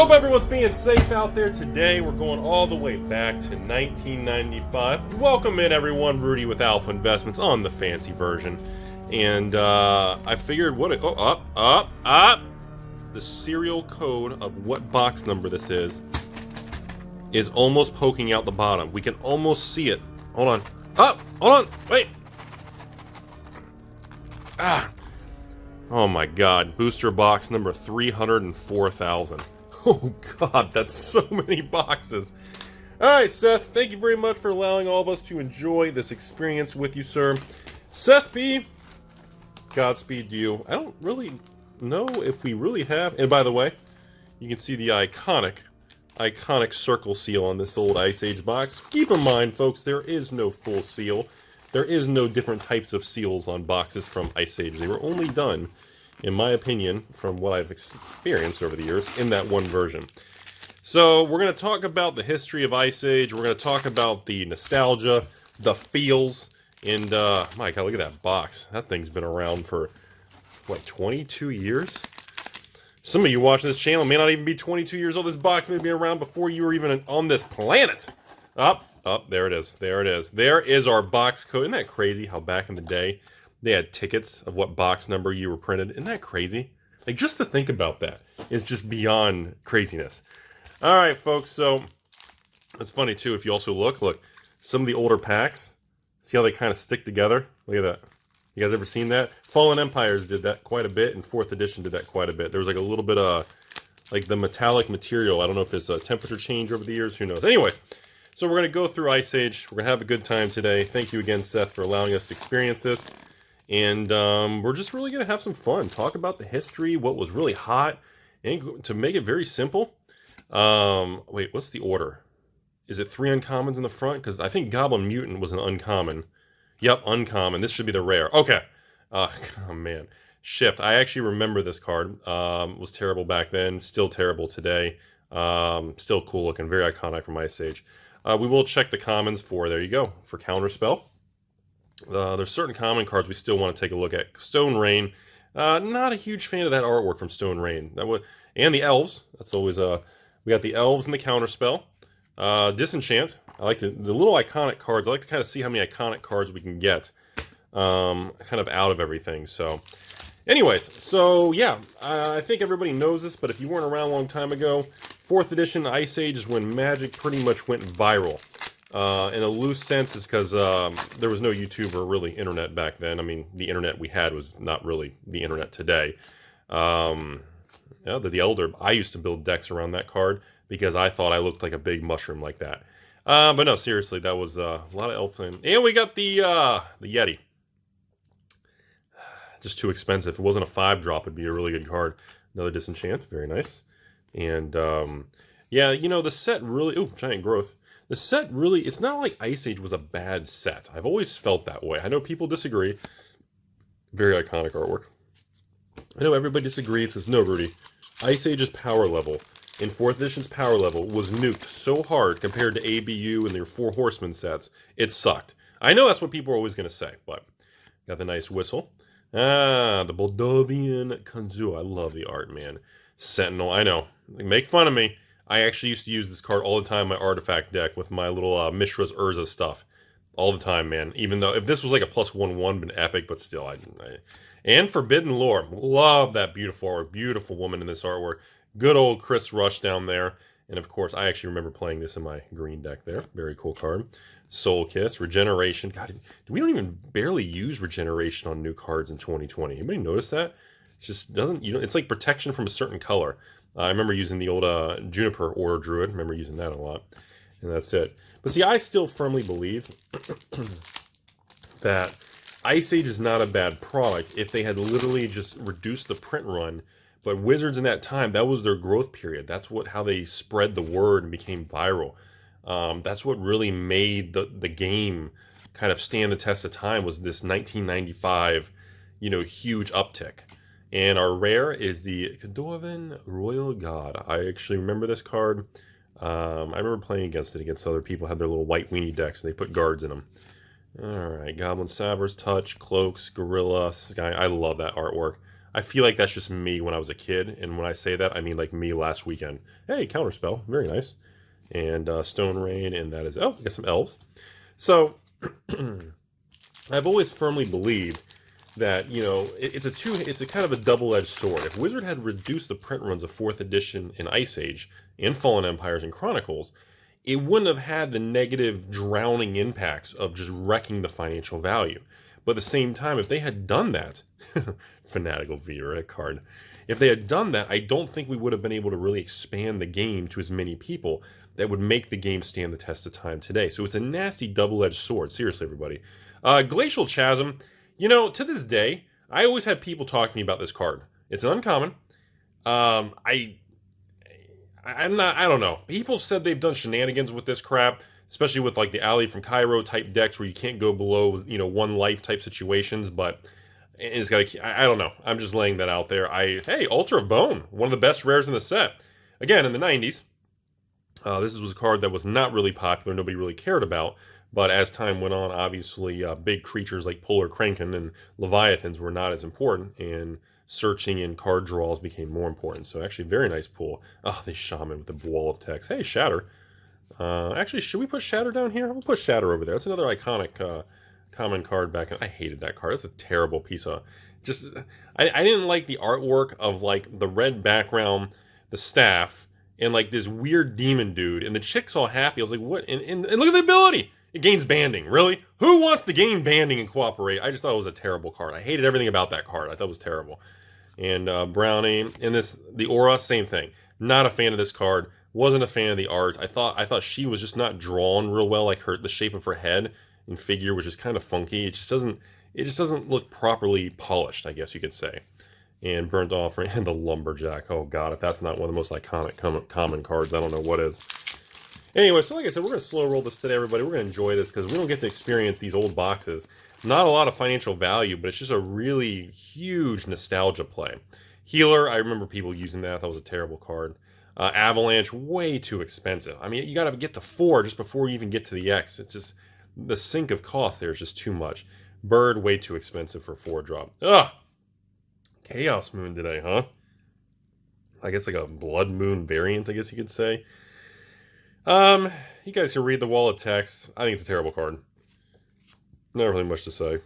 Hope everyone's being safe out there today. We're going all the way back to 1995. Welcome in, everyone. Rudy with Alpha Investments on the fancy version. And I figured the serial code of what box number this is almost poking out the bottom. We can almost see it. Hold on. Hold on. Wait. Oh my god. Booster box number 304,000. Oh god, that's so many boxes. Alright, Seth, thank you very much for allowing all of us to enjoy this experience with you, sir. Seth B, Godspeed to you. I don't really know if we really have... And by the way, you can see the iconic circle seal on this old Ice Age box. Keep in mind, folks, there is no full seal. There is no different types of seals on boxes from Ice Age. They were only done, in my opinion, from what I've experienced over the years, in that one version. So, we're going to talk about the history of Ice Age, we're going to talk about the nostalgia, the feels, and, my god, look at that box. That thing's been around for, what, 22 years? Some of you watching this channel may not even be 22 years old. This box may be around before you were even on this planet. There it is. There it is. There is our box code. Isn't that crazy how back in the day they had tickets of what box number you were printed? Isn't that crazy? Like, just to think about that is just beyond craziness. All right, folks, so it's funny, too, if you also look, some of the older packs, see how they kind of stick together? Look at that. You guys ever seen that? Fallen Empires did that quite a bit, and 4th edition did that quite a bit. There was like a little bit of, like, the metallic material. I don't know if it's a temperature change over the years. Who knows? Anyways, so we're going to go through Ice Age. We're going to have a good time today. Thank you again, Seth, for allowing us to experience this. And we're just really going to have some fun. Talk about the history, what was really hot. And to make it very simple, wait, what's the order? Is it 3 uncommons in the front? Because I think Goblin Mutant was an uncommon. Yep, uncommon. This should be the rare. Okay. Oh, man. Shift. I actually remember this card. Was terrible back then. Still terrible today. Still cool looking. Very iconic from Ice Age. We will check the commons for, there you go, for Counterspell. There's certain common cards we still want to take a look at. Stone Rain. Not a huge fan of that artwork from Stone Rain. And the Elves. That's always, we got the Elves and the Counterspell. Disenchant. I like the little iconic cards. I like to kind of see how many iconic cards we can get kind of out of everything. So, anyways, so yeah, I think everybody knows this, but if you weren't around a long time ago, 4th edition Ice Age is when Magic pretty much went viral. In a loose sense is because there was no YouTube or really internet back then. I mean, the internet we had was not really the internet today. The Elder, I used to build decks around that card because I thought I looked like a big mushroom like that. But no, seriously, that was a lot of Elfin. And we got the Yeti. Just too expensive. If it wasn't a 5-drop, it'd be a really good card. Another Disenchant, very nice. And yeah, you know, the set really... Ooh, Giant Growth. The set really... It's not like Ice Age was a bad set. I've always felt that way. I know people disagree. Very iconic artwork. I know everybody disagrees. Says, no, Rudy. Ice Age's power level... in 4th edition's power level was nuked so hard compared to ABU and their 4 Horsemen sets, it sucked. I know that's what people are always going to say, but got the nice whistle. The Moldovan Kanzu. I love the art, man. Sentinel, I know. Make fun of me. I actually used to use this card all the time in my artifact deck with my little Mishra's Urza stuff. All the time, man. Even though, if this was like a +1/1, been epic, but still, And Forbidden Lore. Love that beautiful woman in this artwork. Good old Chris Rush down there. And of course, I actually remember playing this in my green deck there. Very cool card. Soul Kiss. Regeneration. God, we don't even barely use Regeneration on new cards in 2020. Anybody notice that? It just doesn't, it's like protection from a certain color. I remember using the old Juniper Order Druid. I remember using that a lot. And that's it. But see, I still firmly believe that Ice Age is not a bad product if they had literally just reduced the print run. But Wizards in that time, that was their growth period. That's how they spread the word and became viral. That's what really made the game kind of stand the test of time, was this 1995, huge uptick. And our rare is the Khadorvan Royal God. I actually remember this card. I remember playing against it against other people who had their little white weenie decks, and they put guards in them. All right, Goblin Saber's Touch, Cloaks, Gorilla, Sky. I love that artwork. I feel like that's just me when I was a kid, and when I say that, I mean like me last weekend. Hey, Counterspell, very nice. And Stone Rain, and that is, oh, we got some elves. So, I've always firmly believed that, you know, it's a kind of a double-edged sword. If Wizard had reduced the print runs of 4th edition in Ice Age, and Fallen Empires and Chronicles, it wouldn't have had the negative drowning impacts of just wrecking the financial value. But at the same time, if they had done that, Fanatical Viewer, a card, if they had done that, I don't think we would have been able to really expand the game to as many people that would make the game stand the test of time today. So it's a nasty double-edged sword. Seriously, everybody. Glacial Chasm, you know, to this day, I always had people talking to me about this card. It's an uncommon. I don't know. People said they've done shenanigans with this crap, especially with like the Ali from Cairo type decks where you can't go below, you know, 1 life type situations, but it's got I don't know. I'm just laying that out there. Hey, Altar of Bone, one of the best rares in the set. Again, in the 90s, this was a card that was not really popular, nobody really cared about, but as time went on, obviously big creatures like Polar Kraken and Leviathans were not as important, and searching and card draws became more important. So actually, very nice pool. Oh, they Shaman with the wall of text. Hey, Shatter. Actually, should we put Shatter down here? We'll put Shatter over there. That's another iconic common card back in. I hated that card. That's a terrible piece of... Just, I didn't like the artwork of, like, the red background, the staff, and, like, this weird demon dude. And the chick's all happy. I was like, what? And look at the ability! It gains banding. Really? Who wants to gain banding and cooperate? I just thought it was a terrible card. I hated everything about that card. I thought it was terrible. And Brownie, and the Aura, same thing. Not a fan of this card. Wasn't a fan of the art. I thought she was just not drawn real well. Like the shape of her head and figure was just kind of funky. It just doesn't look properly polished, I guess you could say. And Burnt Offering and the Lumberjack. Oh god, if that's not one of the most iconic common cards, I don't know what is. Anyway, so like I said, we're going to slow roll this today, everybody. We're going to enjoy this because we don't get to experience these old boxes. Not a lot of financial value, but it's just a really huge nostalgia play. Healer, I remember people using that. That was a terrible card. Avalanche, way too expensive. I mean, you got to get to 4 just before you even get to the X. It's just, the sink of cost there is just too much. Bird, way too expensive for 4-drop. Ugh! Chaos Moon today, huh? I guess like a Blood Moon variant, I guess you could say. You guys can read the wall of text. I think it's a terrible card. Not really much to say.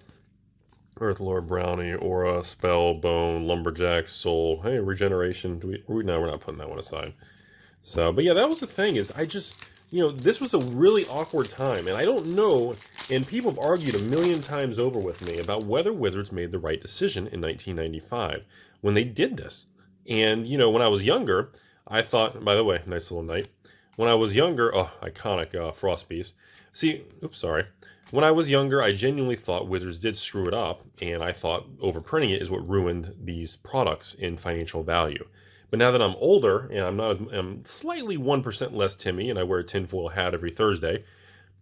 Earthlord, Brownie, Aura, Spell, Bone, Lumberjack, Soul. Hey, Regeneration. No, we're not putting that one aside. So, but yeah, that was the thing, is I just, you know, this was a really awkward time, and I don't know, and people have argued a million times over with me about whether Wizards made the right decision in 1995 when they did this. And, you know, when I was younger, I thought, by the way, nice little knight. When I was younger, oh, iconic Frost Beast. See, oops, sorry. When I was younger, I genuinely thought Wizards did screw it up, and I thought overprinting it is what ruined these products in financial value. But now that I'm older, and I'm slightly 1% less Timmy, and I wear a tinfoil hat every Thursday,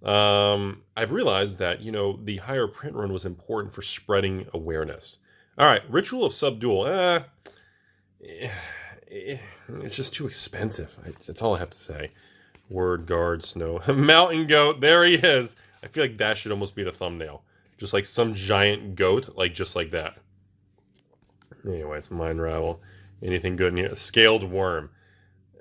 I've realized that, you know, the higher print run was important for spreading awareness. All right, Ritual of Subdual. It's just too expensive. That's all I have to say. Word Guard, Snow. Mountain Goat, there he is. I feel like that should almost be the thumbnail. Just like some giant goat, like just like that. Anyways, Mind Ravel. Anything good in here? Scaled Worm.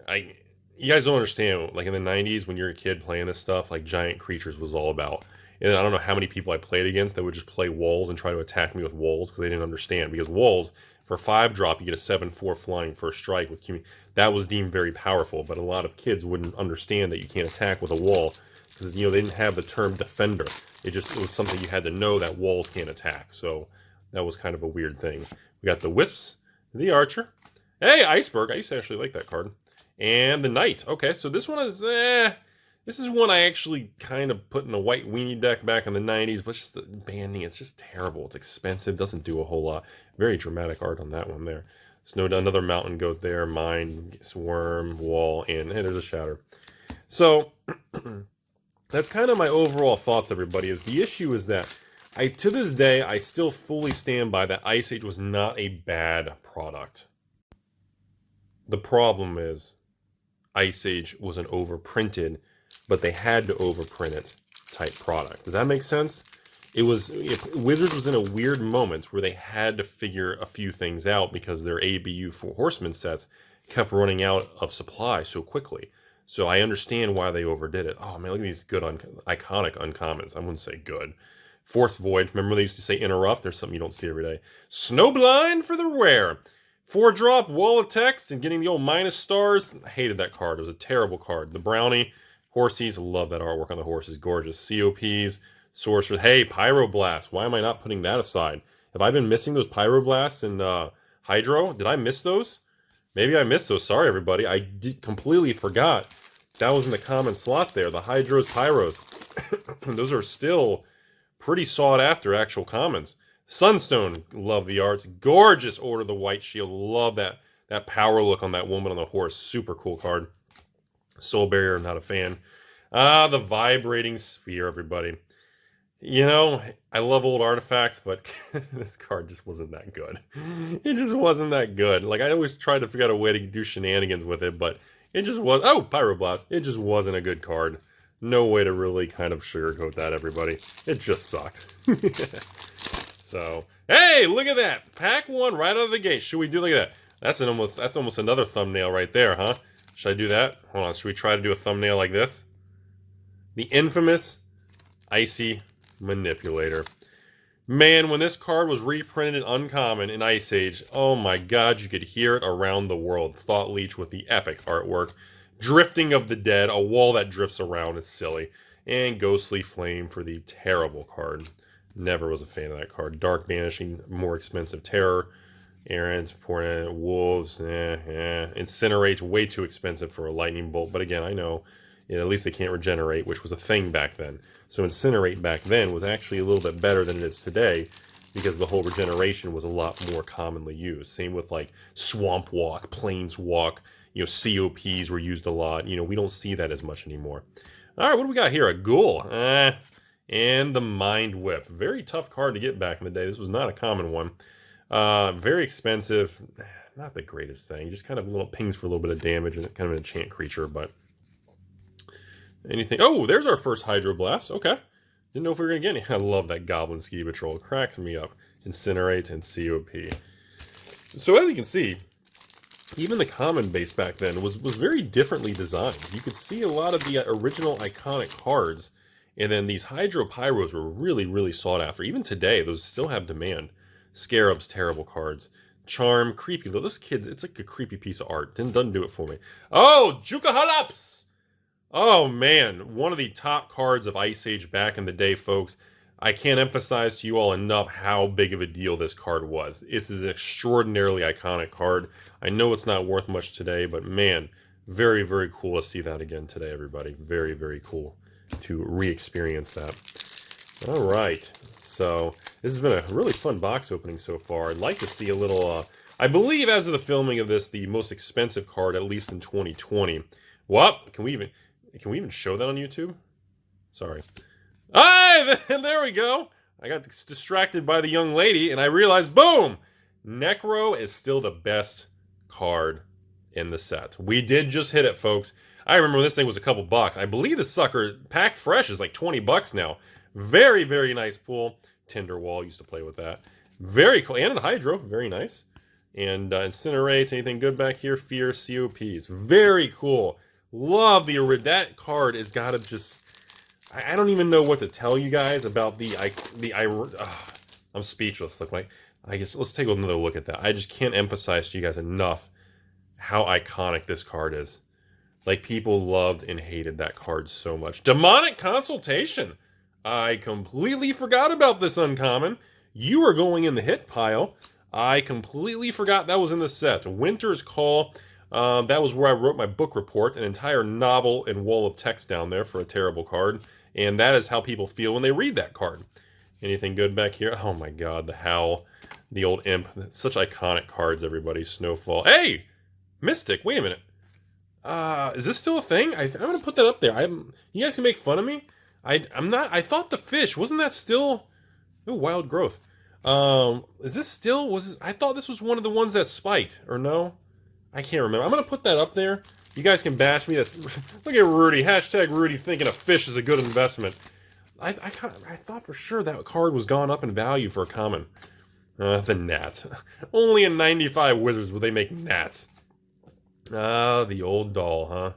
You guys don't understand, like in the 90s when you're a kid playing this stuff, like Giant Creatures was all about. And I don't know how many people I played against that would just play walls and try to attack me with walls because they didn't understand. Because walls, for 5-drop, you get a 7/4 flying first strike with that was deemed very powerful, but a lot of kids wouldn't understand that you can't attack with a wall because, you know, they didn't have the term defender. It was something you had to know that walls can't attack. So that was kind of a weird thing. We got the Wisps, the Archer. Hey, Iceberg. I used to actually like that card. And the Knight. Okay, so this one is, this is one I actually kind of put in a white weenie deck back in the 90s, but it's just the banding, it's just terrible. It's expensive, doesn't do a whole lot. Very dramatic art on that one there. Snow, another Mountain Goat there, Mind, Swarm, Wall, and hey, there's a Shatter. So, that's kind of my overall thoughts, everybody. The issue is that, to this day, I still fully stand by that Ice Age was not a bad product. The problem is, Ice Age was an overprinted, but they had to overprint it type product. Does that make sense? Wizards was in a weird moment where they had to figure a few things out because their ABU for Horseman sets kept running out of supply so quickly. So I understand why they overdid it. Oh man, look at these good, iconic uncommons. I wouldn't say good. Force Void. Remember they used to say interrupt? There's something you don't see every day. Snowblind for the rare. 4-drop, Wall of Text, and getting the old minus stars. I hated that card. It was a terrible card. The Brownie, Horsies. Love that artwork on the horses. Gorgeous. COPs, Sorcerers. Hey, Pyroblast. Why am I not putting that aside? Have I been missing those Pyroblasts and Hydro? Did I miss those? Maybe I missed those. Sorry, everybody. I completely forgot. That was in the common slot there. The Hydros, Pyros. Those are still pretty sought after actual commons. Sunstone, love the arts. Gorgeous Order of the White Shield. Love that power look on that woman on the horse. Super cool card. Soul Barrier, not a fan. The Vibrating Sphere, everybody. You know, I love old artifacts, but this card just wasn't that good. It just wasn't that good. Like, I always tried to figure out a way to do shenanigans with it, but it just was... Oh, Pyroblast. It just wasn't a good card. No way to really kind of sugarcoat that, everybody. It just sucked. So, hey, look at that. Pack 1 right out of the gate. Should we do, look at that. That's almost another thumbnail right there, huh? Should I do that? Hold on, should we try to do a thumbnail like this? The infamous Icy Manipulator. Man, when this card was reprinted uncommon in Ice Age, oh my god, you could hear it around the world. Thought Leech with the epic artwork. Drifting of the Dead, a wall that drifts around, it's silly. And Ghostly Flame for the terrible card. Never was a fan of that card. Dark Banishing, more expensive. Terror, Errands, Wolves, Incinerate, way too expensive for a Lightning Bolt. But again, I know, at least they can't regenerate, which was a thing back then. So Incinerate back then was actually a little bit better than it is today because the whole regeneration was a lot more commonly used. Same with like Swamp Walk, Plains Walk, COPs were used a lot. We don't see that as much anymore. All right, what do we got here? A Ghoul. And the Mind Whip. Very tough card to get back in the day. This was not a common one. Very expensive. Not the greatest thing. Just kind of little pings for a little bit of damage and kind of an enchant creature, but anything. Oh, there's our first Hydroblast. Okay. Didn't know if we were going to get any. I love that Goblin Ski Patrol. It cracks me up. Incinerate and COP. So as you can see, even the common base back then was very differently designed. You could see a lot of the original iconic cards. And then these Hydro Pyros were really, really sought after. Even today, those still have demand. Scarabs, terrible cards. Charm, creepy. Those kids, it's like a creepy piece of art. Doesn't do it for me. Oh, Jukahalaps! Oh, man. One of the top cards of Ice Age back in the day, folks. I can't emphasize to you all enough how big of a deal this card was. This is an extraordinarily iconic card. I know it's not worth much today, but man, very, very cool to see that again today, everybody. Very, very cool to re-experience that. All right, so this has been a really fun box opening so far. I'd like to see a little, I believe as of the filming of this, the most expensive card, at least in 2020. What? Can we even show that on YouTube? Sorry. Ah, there we go. I got distracted by the young lady, and I realized, boom! Necro is still the best card in the set. We did just hit it, folks. I remember when this thing was a couple bucks. I believe the sucker, packed fresh, is like 20 bucks now. Very, very nice pool. Tinderwall, used to play with that. Very cool. And a Hydro, very nice. And Incinerate, anything good back here? Fear, COPs. Very cool. Love the original. That card has got to just... I don't even know what to tell you guys about I'm speechless. Look, like, I guess let's take another look at that. I just can't emphasize to you guys enough how iconic this card is. Like, people loved and hated that card so much. Demonic Consultation. I completely forgot about this uncommon. You are going in the hit pile. I completely forgot that was in the set. Winter's Call. That was where I wrote my book report. An entire novel and wall of text down there for a terrible card. And that is how people feel when they read that card. Anything good back here? Oh my god, the Howl. The old Imp. Such iconic cards, everybody. Snowfall. Hey! Mystic, wait a minute. Is this still a thing? I'm gonna put that up there. You guys can make fun of me. I'm not. I thought the fish wasn't that still. Oh, Wild Growth. Is this still? I thought this was one of the ones that spiked, or no? I can't remember. I'm gonna put that up there. You guys can bash me. Look at Rudy. Hashtag Rudy thinking a fish is a good investment. I thought for sure that card was gone up in value for a common. The Gnats. Only in 95 Wizards would they make Gnats. Ah, the old doll, huh?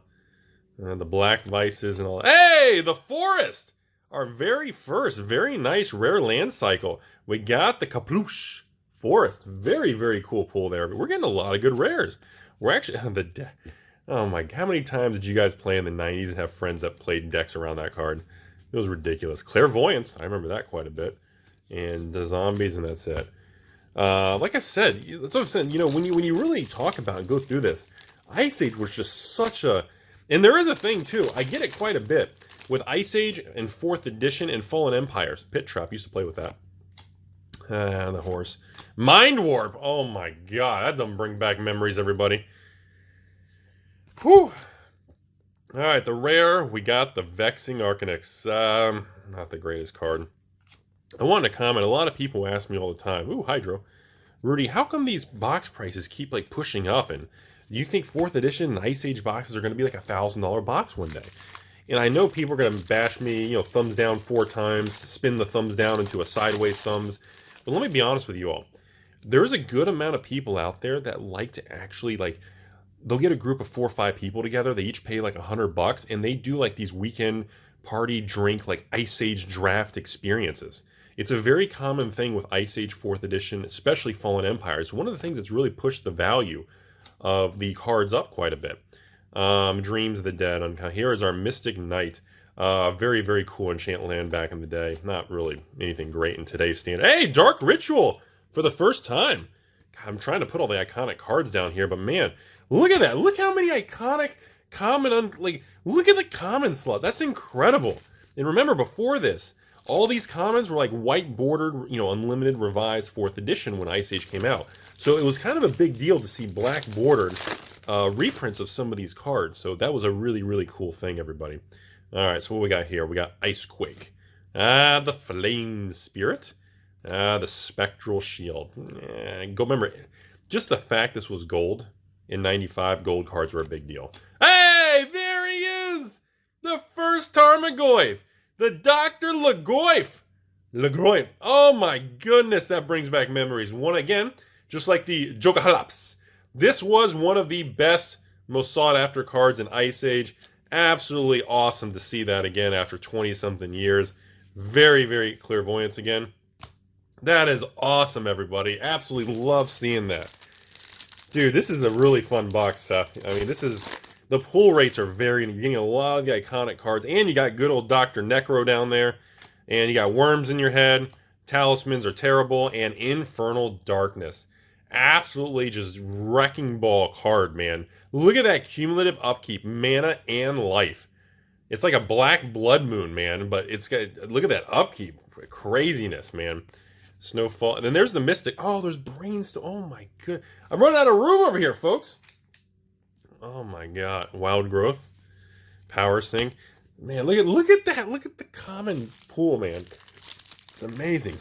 The Black Vices and all. Hey, the Forest! Our very first, very nice rare land cycle. We got the Caploosh Forest. Very, very cool pull there. But we're getting a lot of good rares. We're actually... Oh my... How many times did you guys play in the 90s and have friends that played decks around that card? It was ridiculous. Clairvoyance. I remember that quite a bit. And the Zombies, and that's it. Like I said, that's what I'm saying. You know, when you really talk about and go through this, Ice Age was just such a... And there is a thing, too. I get it quite a bit. With Ice Age and 4th Edition and Fallen Empires. Pit Trap, used to play with that. The horse. Mind Warp! Oh my god, that doesn't bring back memories, everybody. Whew! Alright, the rare, we got the Vexing Arcanix. Not the greatest card. I wanted to comment, a lot of people ask me all the time, ooh, Hydro. Rudy, how come these box prices keep, like, pushing up? And do you think 4th Edition and Ice Age boxes are going to be like a $1,000 box one day? And I know people are going to bash me, you know, thumbs down 4 times, spin the thumbs down into a sideways thumbs. But let me be honest with you all. There's a good amount of people out there that like to actually, like, they'll get a group of 4 or 5 people together. They each pay like $100, and they do like these weekend party drink, like Ice Age draft experiences. It's a very common thing with Ice Age 4th Edition, especially Fallen Empires. One of the things that's really pushed the value of the cards up quite a bit. Dreams of the Dead. Here is our Mystic Knight. Very, very cool enchant land back in the day. Not really anything great in today's standard. Hey, Dark Ritual! For the first time. God, I'm trying to put all the iconic cards down here, but man, look at that. Look how many iconic common... look at the common slot. That's incredible. And remember, before this, all these commons were like white bordered, you know, unlimited revised 4th edition when Ice Age came out. So it was kind of a big deal to see black bordered reprints of some of these cards. So that was a really, really cool thing, everybody. All right, so what we got here? We got Icequake. The Flame Spirit. The Spectral Shield. Go remember, just the fact this was gold in 95, gold cards were a big deal. Hey, there he is! The first Tarmogoyf! The Dr. Lagoyf! Lagoyf. Oh my goodness, that brings back memories. One again, just like the Jokahalaps. This was one of the best, most sought-after cards in Ice Age. Absolutely awesome to see that again after 20-something years. Very, very clairvoyance again. That is awesome, everybody. Absolutely love seeing that. Dude, this is a really fun box, Seth. I mean, this is... The pull rates are varying. You're getting a lot of the iconic cards. And you got good old Dr. Necro down there. And you got Worms in your head. Talismans are terrible. And Infernal Darkness. Absolutely just wrecking ball card, man. Look at that cumulative upkeep. Mana and life. It's like a black blood moon, man. But it's got... Look at that upkeep. Craziness, man. Snowfall. And then there's the Mystic. Oh, there's Brainstorm. Oh, my god. I'm running out of room over here, folks. Oh, my god. Wild Growth. Power Sink. Man, look at that. Look at the common pool, man. It's amazing.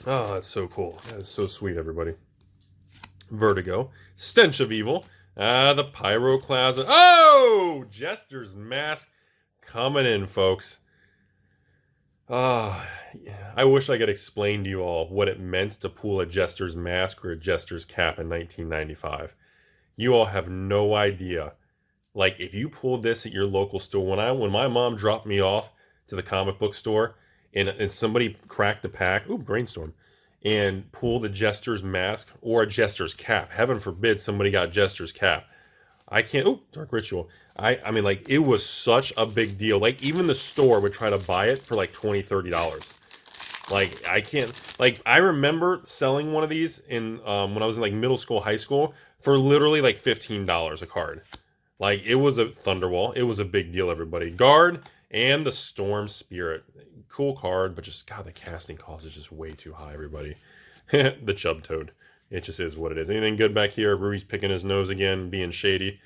Oh, that's so cool. That is so sweet, everybody. Vertigo. Stench of Evil. The Pyroclasm. Oh! Jester's Mask coming in, folks. I wish I could explain to you all what it meant to pull a Jester's Mask or a Jester's Cap in 1995. You all have no idea. Like, if you pulled this at your local store, when my mom dropped me off to the comic book store and somebody cracked the pack, ooh, Brainstorm, and pulled a Jester's Mask or a Jester's Cap. Heaven forbid somebody got Jester's Cap. I can't, ooh, Dark Ritual. I mean, like, it was such a big deal. Like, even the store would try to buy it for like $20, $30. Like, I can't, like, I remember selling one of these in, when I was in like middle school, high school, for literally like $15 a card. Like, it was a Thunderwall. It was a big deal, everybody. Guard and the Storm Spirit. Cool card, but just, God, the casting cost is just way too high, everybody. The Chub Toad. It just is what it is. Anything good back here? Rudy's picking his nose again, being shady.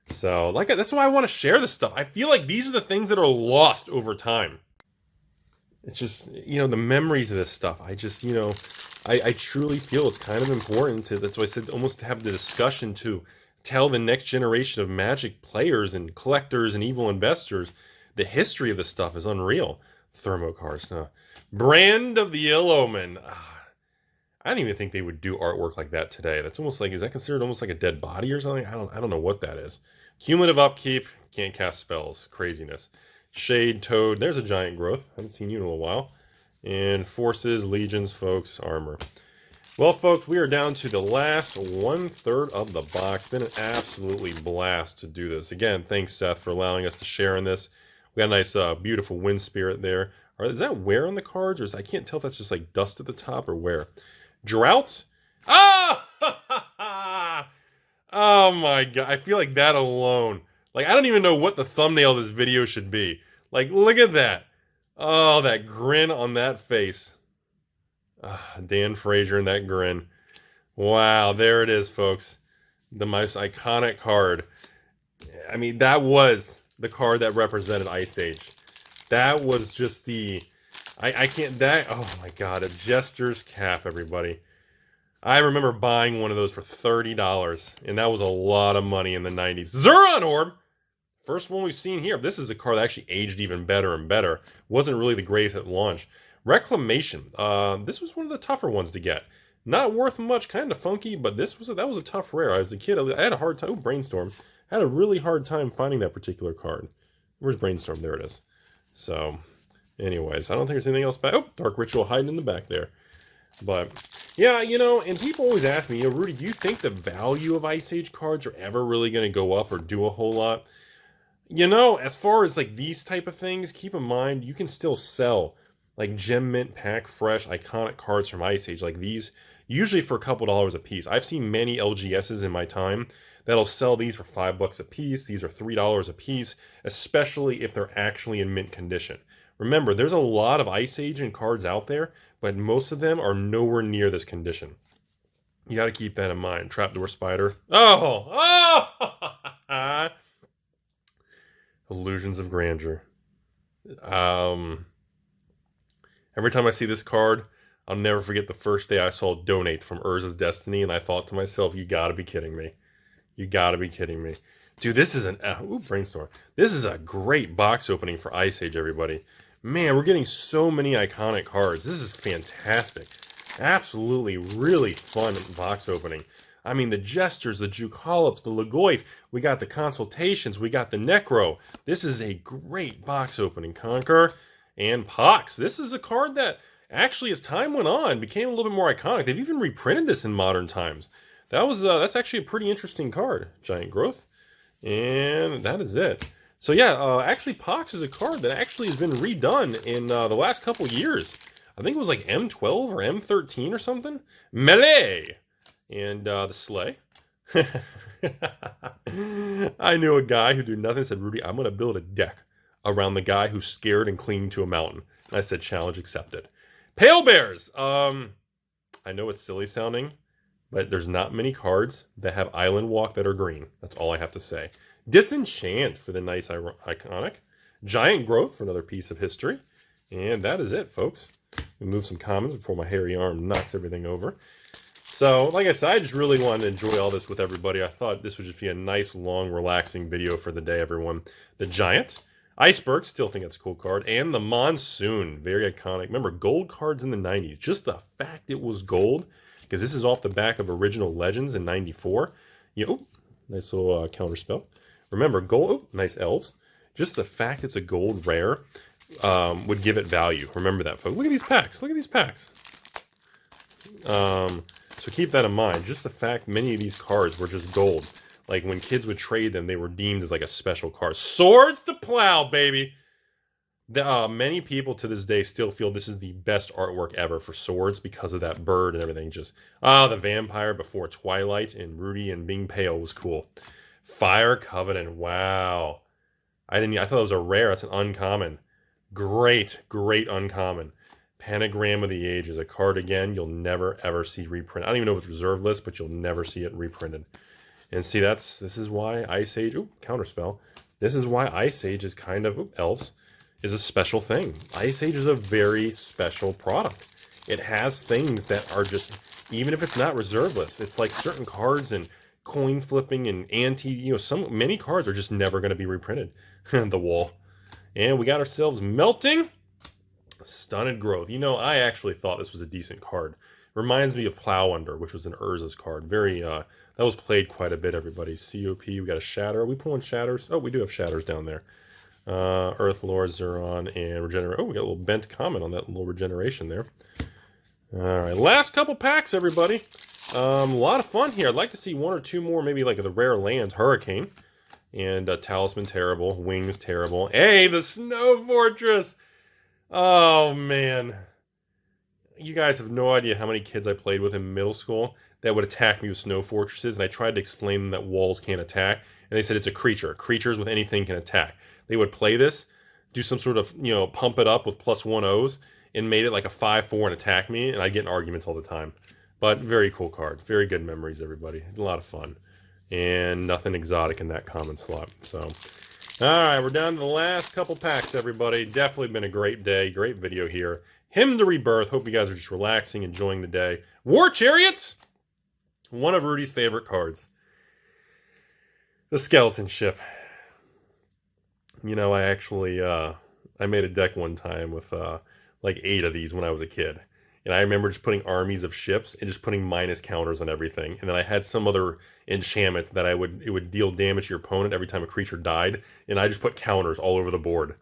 So, like, that's why I want to share this stuff. I feel like these are the things that are lost over time. It's just, you know, the memories of this stuff. I just, you know, I truly feel it's kind of important to, that's why I said, almost to have the discussion to tell the next generation of Magic players and collectors and evil investors the history of this stuff is unreal. Thermokarst, huh? Brand of the Yellowman. I don't even think they would do artwork like that today. That's almost like, is that considered almost like a dead body or something? I don't know what that is. Cumulative upkeep, can't cast spells. Craziness. Shade Toad, there's a giant growth. Haven't seen you in a little while. And Forces, Legions, folks, Armor. Well, folks, we are down to the last 1/3 of the box. Been an absolutely blast to do this. Again, thanks, Seth, for allowing us to share in this. We got a nice, beautiful wind spirit there. Is that wear on the cards? Or I can't tell if that's just like dust at the top or where. Drought? Ah! Oh my god. I feel like that alone. Like, I don't even know what the thumbnail of this video should be. Like, look at that. Oh, that grin on that face. Dan Frazier and that grin. Wow, there it is, folks. The most iconic card. I mean, that was the card that represented Ice Age. That was just the... I can't... That... Oh my god, a Jester's Cap, everybody. I remember buying one of those for $30, and that was a lot of money in the 90s. Zuron Orb! First one we've seen here. This is a card that actually aged even better and better. Wasn't really the greatest at launch. Reclamation. This was one of the tougher ones to get. Not worth much, kind of funky, but that was a tough rare. As a kid, I had a hard time. Oh, Brainstorm. I had a really hard time finding that particular card. Where's Brainstorm? There it is. So, anyways, I don't think there's anything else back. Oh, Dark Ritual hiding in the back there. But, yeah, you know, and people always ask me, Rudy, do you think the value of Ice Age cards are ever really going to go up or do a whole lot? You know, as far as, like, these type of things, keep in mind, you can still sell, like, Gem Mint, Pack Fresh, iconic cards from Ice Age, like these, usually for a couple dollars a piece. I've seen many LGSs in my time that'll sell these for $5 a piece. These are $3 a piece, especially if they're actually in mint condition. Remember, there's a lot of Ice Age and cards out there, but most of them are nowhere near this condition. You got to keep that in mind. Trapdoor Spider. Oh! Illusions of Grandeur. Every time I see this card, I'll never forget the first day I saw Donate from Urza's Destiny, and I thought to myself, you gotta be kidding me. You gotta be kidding me. Dude, this is an... Brainstorm. This is a great box opening for Ice Age, everybody. Man, we're getting so many iconic cards. This is fantastic. Absolutely, really fun box opening. I mean, the Jesters, the Jucolops, the Lagoif. We got the Consultations. We got the Necro. This is a great box opening. Conquer and Pox. This is a card that actually, as time went on, became a little bit more iconic. They've even reprinted this in modern times. That's actually a pretty interesting card. Giant Growth. And that is it. So yeah, actually Pox is a card that actually has been redone in the last couple years. I think it was like M12 or M13 or something. Melee! And the Slay. I knew a guy who did nothing, said, Rudy, I'm going to build a deck around the guy who's scared and clinging to a mountain. I said, challenge accepted. Pale Bears! I know it's silly sounding, but there's not many cards that have Island Walk that are green. That's all I have to say. Disenchant for the nice iconic. Giant Growth for another piece of history. And that is it, folks. We move some commons before my hairy arm knocks everything over. So, like I said, I just really wanted to enjoy all this with everybody. I thought this would just be a nice, long, relaxing video for the day, everyone. The Giant. Iceberg, still think it's a cool card. And the Monsoon, very iconic. Remember, gold cards in the 90s. Just the fact it was gold, because this is off the back of original Legends in 94. Nice little counterspell. Remember, gold, nice elves. Just the fact it's a gold rare would give it value. Remember that, folks. Look at these packs. Look at these packs. So keep that in mind. Just the fact many of these cards were just gold. Like, when kids would trade them, they were deemed as, like, a special card. Swords to Plow, baby! Many people to this day still feel this is the best artwork ever for Swords because of that bird and everything. Just, the vampire before Twilight and Rudy and being pale was cool. Fire Covenant, wow. I thought it was a rare. That's an uncommon. Great, great uncommon. Pentagram of the Ages, a card again you'll never ever see reprinted. I don't even know if it's reserve list, but you'll never see it reprinted. And see, this is why Ice Age, counterspell. This is why Ice Age is kind of, elves, is a special thing. Ice Age is a very special product. It has things that are just, even if it's not reserve list, it's like certain cards and coin flipping and many cards are just never going to be reprinted. The Wall. And we got ourselves Melting Stunted Growth. You know, I actually thought this was a decent card. Reminds me of Plow Under, which was an Urza's card. Very, that was played quite a bit, everybody. COP, we got a Shatter. Are we pulling Shatters? Oh, we do have Shatters down there. Earth Lord, Zeron, and Regenerate. Oh, we got a little bent comment on that little regeneration there. All right, last couple packs, everybody. A lot of fun here. I'd like to see one or two more, maybe like the rare lands. Hurricane. And Talisman, terrible. Wings, terrible. Hey, the Snow Fortress! Oh, man. You guys have no idea how many kids I played with in middle school that would attack me with Snow Fortresses, and I tried to explain them that walls can't attack, and they said it's a creature. Creatures with anything can attack. They would play this, do some sort of, you know, pump it up with +1/+Os, and made it like a 5/4 and attack me, and I'd get in arguments all the time. But very cool card. Very good memories, everybody. A lot of fun. And nothing exotic in that common slot. So, alright, we're down to the last couple packs, everybody. Definitely been a great day. Great video here. Hymn to Rebirth. Hope you guys are just relaxing, enjoying the day. War Chariots! One of Rudy's favorite cards. The Skeleton Ship. You know, I actually, I made a deck one time with, like 8 of these when I was a kid. And I remember just putting armies of ships and just putting minus counters on everything. And then I had some other enchantment that it would deal damage to your opponent every time a creature died. And I just put counters all over the board.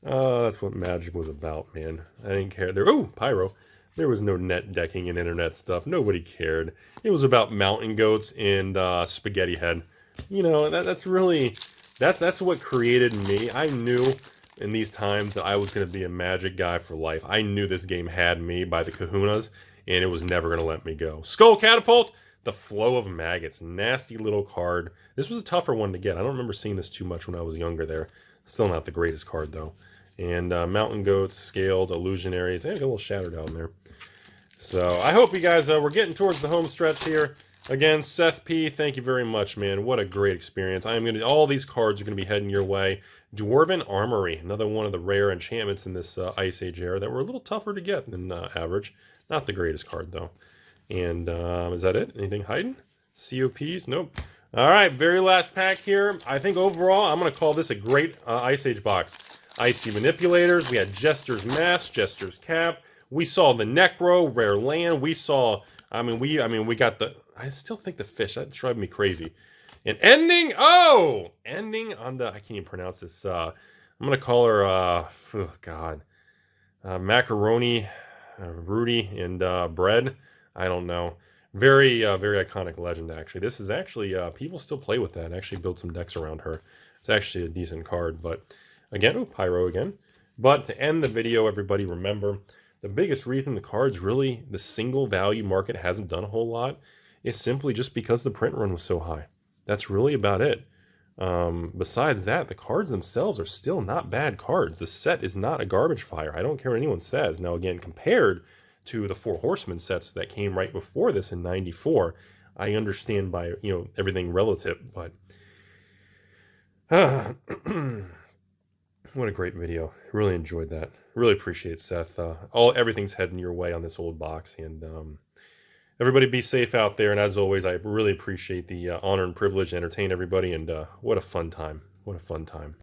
Oh, that's what Magic was about, man. I didn't care. Oh, Pyro. There was no net decking and internet stuff. Nobody cared. It was about mountain goats and spaghetti head. You know, that's really... That's what created me. I knew in these times that I was going to be a Magic guy for life. I knew this game had me by the kahunas, and it was never going to let me go. Skull Catapult, the Flow of Maggots. Nasty little card. This was a tougher one to get. I don't remember seeing this too much when I was younger there. Still not the greatest card, though. And Mountain Goats, Scaled, Illusionaries. Hey, got a little Shatter down there. So, I hope you guys, we're getting towards the home stretch here. Again, Seth P, thank you very much, man. What a great experience. All these cards are going to be heading your way. Dwarven Armory, another one of the rare enchantments in this Ice Age era that were a little tougher to get than average. Not the greatest card, though. And is that it? Anything hiding? COPs? Nope. All right, very last pack here. I think overall, I'm going to call this a great Ice Age box. Icy Manipulators. We had Jester's Mask, Jester's Cap. We saw the Necro, rare land. We saw... we got the... I still think the fish. That drives me crazy. And ending... Oh! Ending on the... I can't even pronounce this. I'm going to call her... oh, God. Macaroni, Rudy, and Bread. I don't know. Very iconic legend, actually. This is actually... people still play with that and actually build some decks around her. It's actually a decent card, but... Again, oh, Pyro again. But to end the video, everybody, remember... The biggest reason the cards really, the single value market hasn't done a whole lot is simply just because the print run was so high. That's really about it. Besides that, the cards themselves are still not bad cards. The set is not a garbage fire. I don't care what anyone says. Now, again, compared to the Four Horsemen sets that came right before this in '94, I understand by, everything relative, but... What a great video. Really enjoyed that. Really appreciate Seth. Everything's heading your way on this old box. And everybody be safe out there. And as always, I really appreciate the honor and privilege to entertain everybody. And what a fun time. What a fun time.